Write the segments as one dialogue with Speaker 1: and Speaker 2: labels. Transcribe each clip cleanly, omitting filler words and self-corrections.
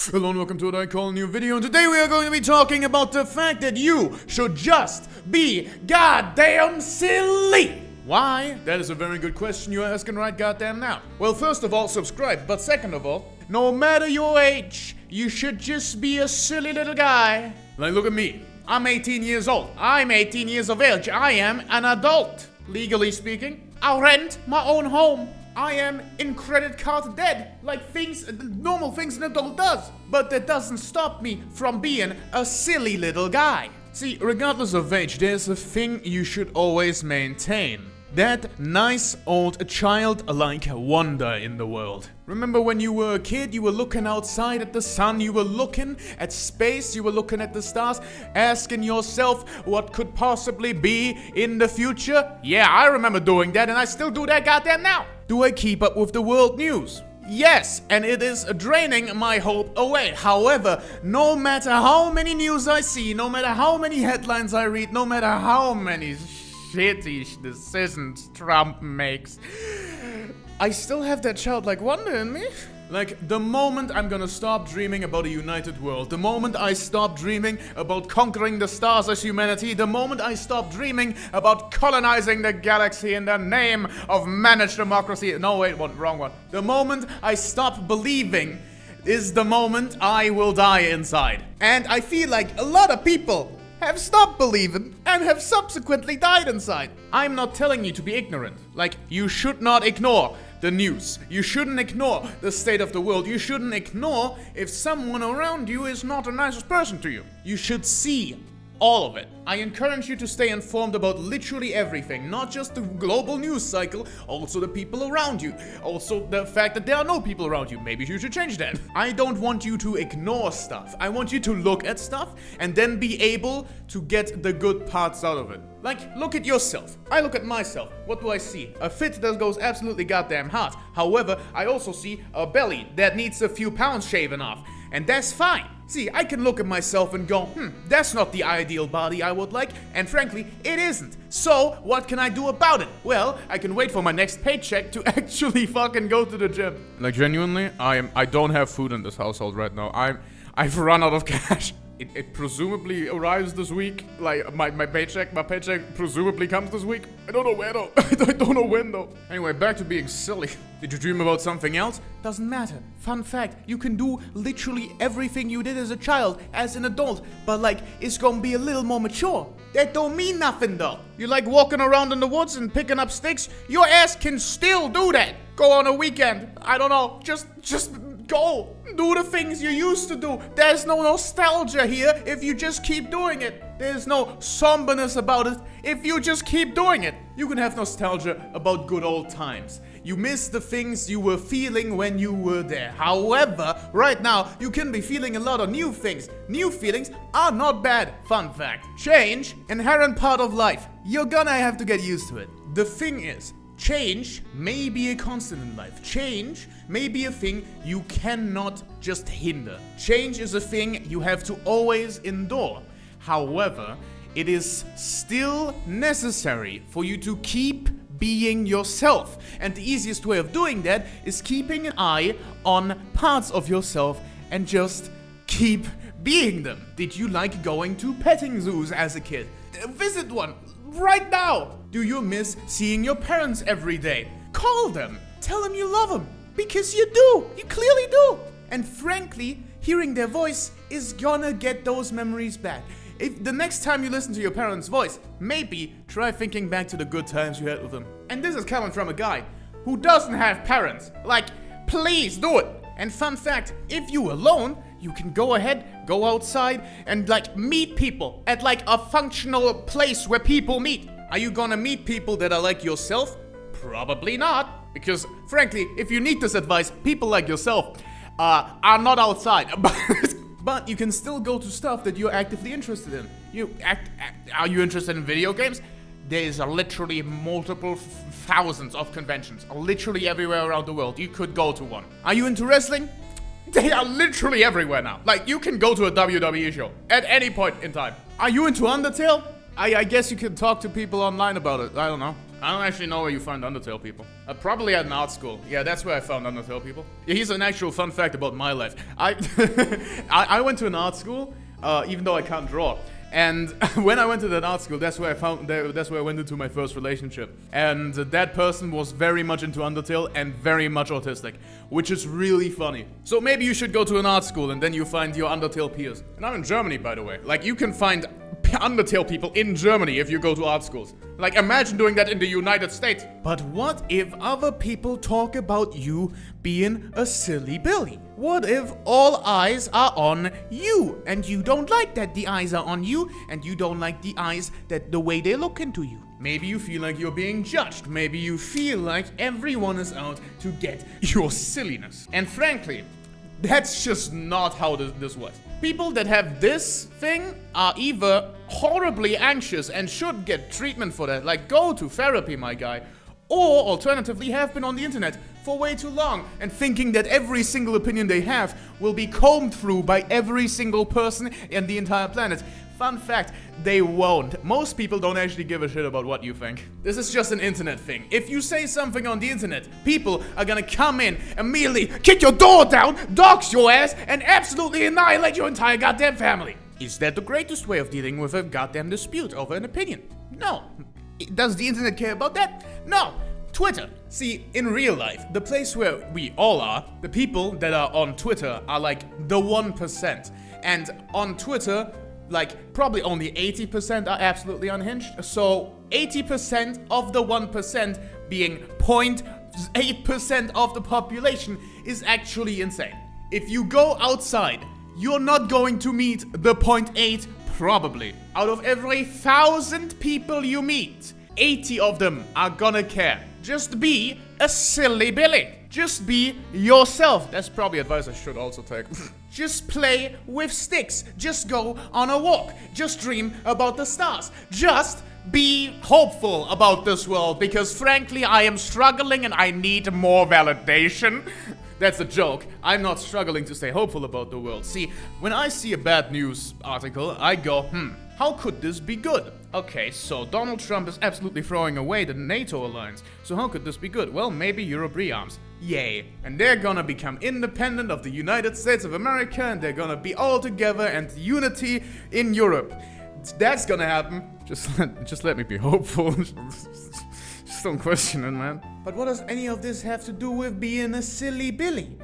Speaker 1: Hello and welcome to what I call a new video, and today we are going to be talking about the fact that you should just be goddamn silly. Why? That is a very good question you're asking right goddamn now. Well, first of all, subscribe, but second of all, no matter your age, you should just be a silly little guy. Like, look at me. I'm 18 years old. I'm 18 years of age. I am an adult, legally speaking. I rent my own home. I am in credit card debt, like normal things an adult does. But that doesn't stop me from being a silly little guy. See, regardless of age, there's a thing you should always maintain. That nice old childlike wonder in the world. Remember when you were a kid, you were looking outside at the sun, you were looking at space, you were looking at the stars, asking yourself what could possibly be in the future? Yeah, I remember doing that, and I still do that goddamn now. Do I keep up with the world news? Yes, and it is draining my hope away. However, no matter how many news I see, no matter how many headlines I read, no matter how many shitty decisions Trump makes, I still have that childlike wonder in me. Like, the moment I'm gonna stop dreaming about a united world, the moment I stop dreaming about conquering the stars as humanity, the moment I stop dreaming about colonizing the galaxy in the name of managed democracy, no wait, wrong one. The moment I stop believing is the moment I will die inside. And I feel like a lot of people have stopped believing and have subsequently died inside. I'm not telling you to be ignorant. Like, you should not ignore the news. You shouldn't ignore the state of the world. You shouldn't ignore if someone around you is not the nicest person to you. You should see all of it. I encourage you to stay informed about literally everything, not just the global news cycle, also the people around you, also the fact that there are no people around you. Maybe you should change that. I don't want you to ignore stuff. I want you to look at stuff and then be able to get the good parts out of it. Like, look at yourself. I look at myself. What do I see? A fit that goes absolutely goddamn hard. However, I also see a belly that needs a few pounds shaven off. And that's fine. See, I can look at myself and go, that's not the ideal body I would like, and frankly, it isn't. So, what can I do about it? Well, I can wait for my next paycheck to actually fucking go to the gym. Like, genuinely, I don't have food in this household right now. I've run out of cash. It presumably arrives this week. Like, my paycheck presumably comes this week. I don't know where though. I don't know when though. Anyway, back to being silly. Did you dream about something else? Doesn't matter. Fun fact, you can do literally everything you did as a child, as an adult, but like, it's gonna be a little more mature. That don't mean nothing though. You like walking around in the woods and picking up sticks? Your ass can still do that. Go on a weekend. I don't know. Just go. Do the things you used to do. There's no nostalgia here if you just keep doing it. There's no somberness about it if you just keep doing it. You can have nostalgia about good old times. You miss the things you were feeling when you were there. However, right now, you can be feeling a lot of new things. New feelings are not bad. Fun fact. Change, inherent part of life. You're gonna have to get used to it. The thing is, change may be a constant in life. Change may be a thing you cannot just hinder. Change is a thing you have to always endure. However, it is still necessary for you to keep being yourself. And the easiest way of doing that is keeping an eye on parts of yourself and just keep being them. Did you like going to petting zoos as a kid? Visit one right now. Do you miss seeing your parents every day? Call them. Tell them you love them. Because you do. You clearly do. And frankly, hearing their voice is gonna get those memories back. If the next time you listen to your parents' voice, maybe try thinking back to the good times you had with them. And this is coming from a guy who doesn't have parents. Like, please do it. And fun fact, if you're alone, you can go ahead, go outside, and like meet people at like a functional place where people meet. Are you gonna meet people that are like yourself? Probably not. Because frankly, if you need this advice, people like yourself are not outside. But you can still go to stuff that you're actively interested in. Are you interested in video games? There's literally multiple thousands of conventions, literally everywhere around the world. You could go to one. Are you into wrestling? They are literally everywhere now. Like, you can go to a WWE show at any point in time. Are you into Undertale? I guess you can talk to people online about it. I don't know. I don't actually know where you find Undertale people. Probably at an art school. Yeah, that's where I found Undertale people. Yeah, here's an actual fun fact about my life. I went to an art school, even though I can't draw. And when I went to that art school, that's where I went into my first relationship. And that person was very much into Undertale and very much autistic, which is really funny. So maybe you should go to an art school and then you find your Undertale peers. And I'm in Germany, by the way. Like, you can find Undertale people in Germany if you go to art schools. Like, imagine doing that in the United States. But what if other people talk about you being a silly Billy? What if all eyes are on you and you don't like that the eyes are on you and you don't like the eyes that the way they look into you? Maybe you feel like you're being judged. Maybe you feel like everyone is out to get your silliness. And frankly, that's just not how this works. People that have this thing are either horribly anxious and should get treatment for that, like go to therapy, my guy, or alternatively have been on the internet for way too long and thinking that every single opinion they have will be combed through by every single person in the entire planet. Fun fact, they won't. Most people don't actually give a shit about what you think. This is just an internet thing. If you say something on the internet, people are gonna come in, immediately kick your door down, dox your ass, and absolutely annihilate your entire goddamn family. Is that the greatest way of dealing with a goddamn dispute over an opinion? No. Does the internet care about that? No. Twitter. See, in real life, the place where we all are, the people that are on Twitter are like the 1%. And on Twitter, like, probably only 80% are absolutely unhinged. So 80% of the 1% being 0.8% of the population is actually insane. If you go outside, you're not going to meet the 0.8 probably. Out of every 1,000 people you meet, 80 of them are gonna care. Just be a silly Billy. Just be yourself. That's probably advice I should also take. Just play with sticks. Just go on a walk. Just dream about the stars. Just be hopeful about this world, because frankly, I am struggling and I need more validation. That's a joke. I'm not struggling to stay hopeful about the world. See, when I see a bad news article, I go, how could this be good? Okay, so Donald Trump is absolutely throwing away the NATO alliance. So how could this be good? Well, maybe Europe rearms. Yay. And they're gonna become independent of the United States of America, and they're gonna be all together and unity in Europe. That's gonna happen. Just let me be hopeful. Just don't question it, man. But what does any of this have to do with being a silly Billy?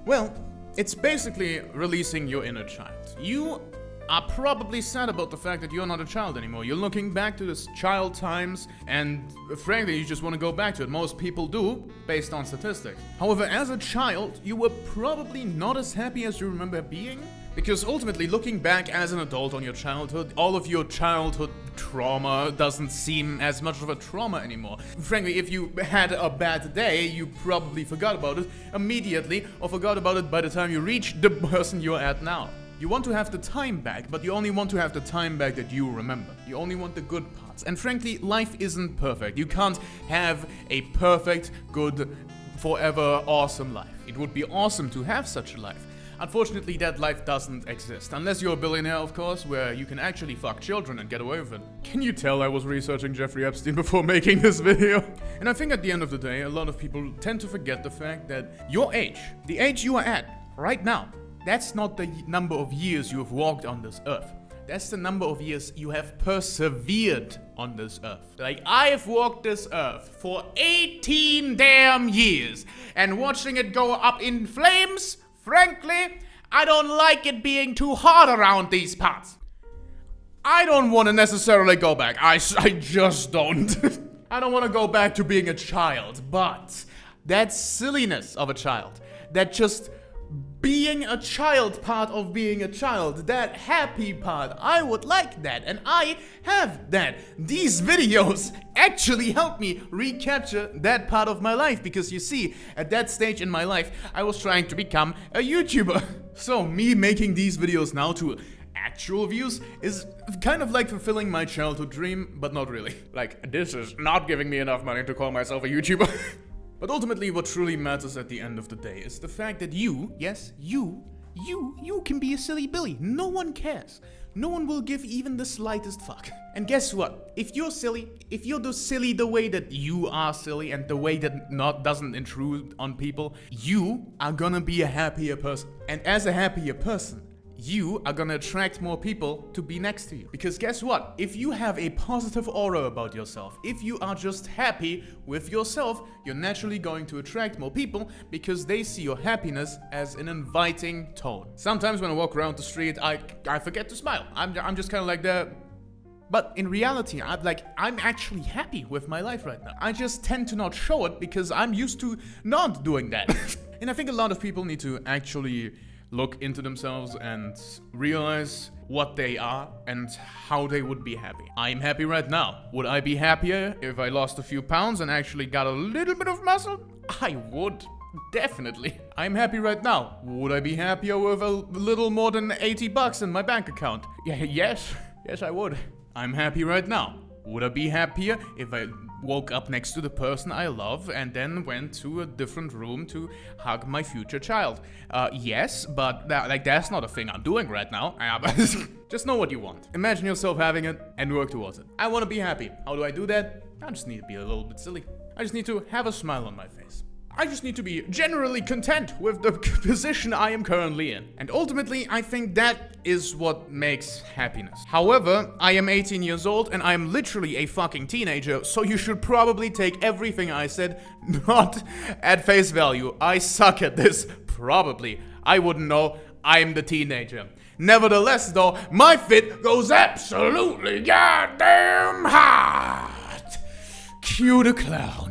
Speaker 1: Well, it's basically releasing your inner child. You are probably sad about the fact that you're not a child anymore. You're looking back to this child times, and frankly, you just want to go back to it. Most people do, based on statistics. However, as a child, you were probably not as happy as you remember being. Because ultimately, looking back as an adult on your childhood, all of your childhood trauma doesn't seem as much of a trauma anymore. Frankly, if you had a bad day, you probably forgot about it immediately, or forgot about it by the time you reached the person you're at now. You want to have the time back, but you only want to have the time back that you remember. You only want the good parts. And frankly, life isn't perfect. You can't have a perfect, good, forever awesome life. It would be awesome to have such a life. Unfortunately, that life doesn't exist. Unless you're a billionaire, of course, where you can actually fuck children and get away with it. Can you tell I was researching Jeffrey Epstein before making this video? And I think at the end of the day, a lot of people tend to forget the fact that your age, the age you are at right now, that's not the number of years you have walked on this earth. That's the number of years you have persevered on this earth. Like, I've walked this earth for 18 damn years, and watching it go up in flames, frankly, I don't like it being too hot around these parts. I don't want to necessarily go back. I just don't. I don't want to go back to being a child, but that silliness of a child, that just being a child part of being a child, that happy part, I would like that, and I have that. These videos actually help me recapture that part of my life, because you see, at that stage in my life, I was trying to become a YouTuber. So me making these videos now to actual views is kind of like fulfilling my childhood dream, but not really. Like, this is not giving me enough money to call myself a YouTuber. But ultimately, what truly matters at the end of the day is the fact that you, yes, you can be a silly Billy. No one cares. no one will give even the slightest fuck. And guess what? If you're silly, if you're silly the way that you are silly and the way that doesn't intrude on people, you are gonna be a happier person. And as a happier person, you are gonna attract more people to be next to you. Because guess what? If you have a positive aura about yourself, if you are just happy with yourself, you're naturally going to attract more people because they see your happiness as an inviting tone. Sometimes when I walk around the street, I forget to smile. I'm just kind of like that. But in reality, I'm actually happy with my life right now. I just tend to not show it because I'm used to not doing that. And I think a lot of people need to actually look into themselves and realize what they are and how they would be happy. I'm happy right now. Would I be happier if I lost a few pounds and actually got a little bit of muscle? I would. Definitely. I'm happy right now. Would I be happier with a little more than $80 in my bank account? Yes, I would. I'm happy right now. Would I be happier if I woke up next to the person I love and then went to a different room to hug my future child? Yes, but that's not a thing I'm doing right now. Just know what you want. Imagine yourself having it and work towards it. I want to be happy. How do I do that? I just need to be a little bit silly. I just need to have a smile on my face. I just need to be generally content with the position I am currently in. And ultimately, I think that is what makes happiness. However, I am 18 years old and I am literally a fucking teenager, so you should probably take everything I said not at face value. I suck at this. Probably. I wouldn't know. I'm the teenager. Nevertheless, though, my fit goes absolutely goddamn hard. Cue the clown.